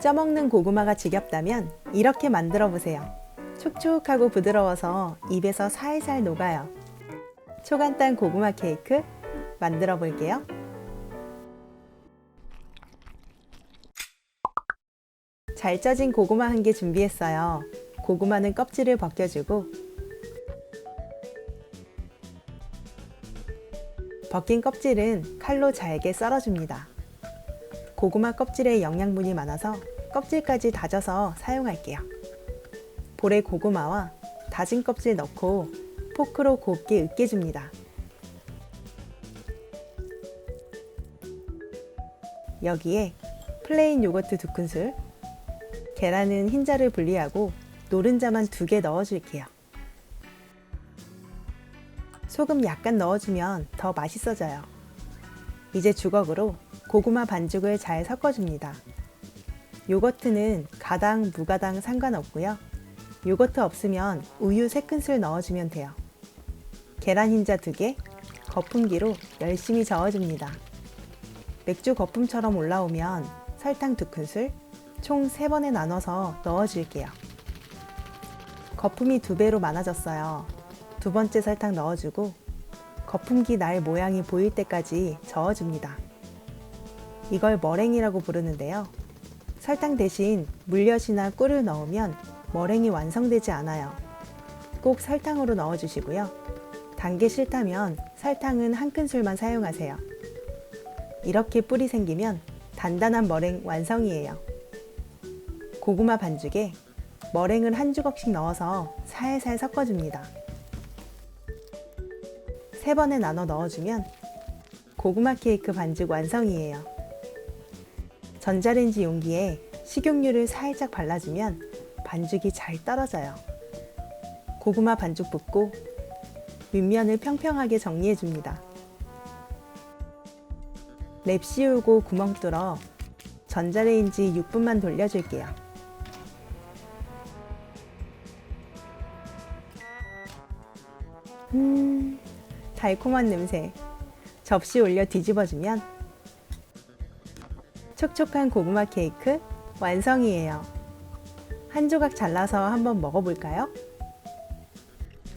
쪄먹는 고구마가 지겹다면 이렇게 만들어 보세요. 촉촉하고 부드러워서 입에서 살살 녹아요. 초간단 고구마 케이크 만들어 볼게요. 잘 쪄진 고구마 한 개 준비했어요. 고구마는 껍질을 벗겨주고 벗긴 껍질은 칼로 잘게 썰어줍니다. 고구마 껍질에 영양분이 많아서 껍질까지 다져서 사용할게요. 볼에 고구마와 다진 껍질 넣고 포크로 곱게 으깨줍니다. 여기에 플레인 요거트 2큰술, 계란은 흰자를 분리하고 노른자만 2개 넣어줄게요. 소금 약간 넣어주면 더 맛있어져요. 이제 주걱으로 고구마 반죽을 잘 섞어줍니다. 요거트는 가당, 무가당 상관없고요. 요거트 없으면 우유 3큰술 넣어주면 돼요. 계란 흰자 2개, 거품기로 열심히 저어줍니다. 맥주 거품처럼 올라오면 설탕 2큰술, 총 3번에 나눠서 넣어줄게요. 거품이 2배로 많아졌어요. 2번째 설탕 넣어주고 거품기 날 모양이 보일 때까지 저어줍니다. 이걸 머랭이라고 부르는데요. 설탕 대신 물엿이나 꿀을 넣으면 머랭이 완성되지 않아요. 꼭 설탕으로 넣어주시고요. 단 게 싫다면 설탕은 1큰술만 사용하세요. 이렇게 뿔이 생기면 단단한 머랭 완성이에요. 고구마 반죽에 머랭을 한 주걱씩 넣어서 살살 섞어줍니다. 3번에 나눠 넣어주면 고구마 케이크 반죽 완성이에요. 전자레인지 용기에 식용유를 살짝 발라주면 반죽이 잘 떨어져요. 고구마 반죽 붓고 윗면을 평평하게 정리해줍니다. 랩 씌우고 구멍 뚫어 전자레인지 6분만 돌려줄게요. 달콤한 냄새. 접시 올려 뒤집어주면 촉촉한 고구마 케이크 완성이에요. 한 조각 잘라서 한번 먹어볼까요?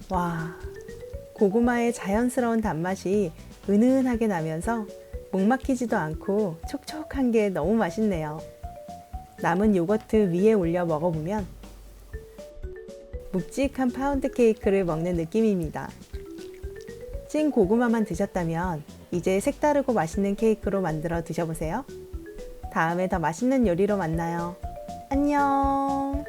와, 고구마의 자연스러운 단맛이 은은하게 나면서 목 막히지도 않고 촉촉한 게 너무 맛있네요. 남은 요거트 위에 올려 먹어보면 묵직한 파운드 케이크를 먹는 느낌입니다. 찐 고구마만 드셨다면 이제 색다르고 맛있는 케이크로 만들어 드셔보세요. 다음에 더 맛있는 요리로 만나요. 안녕!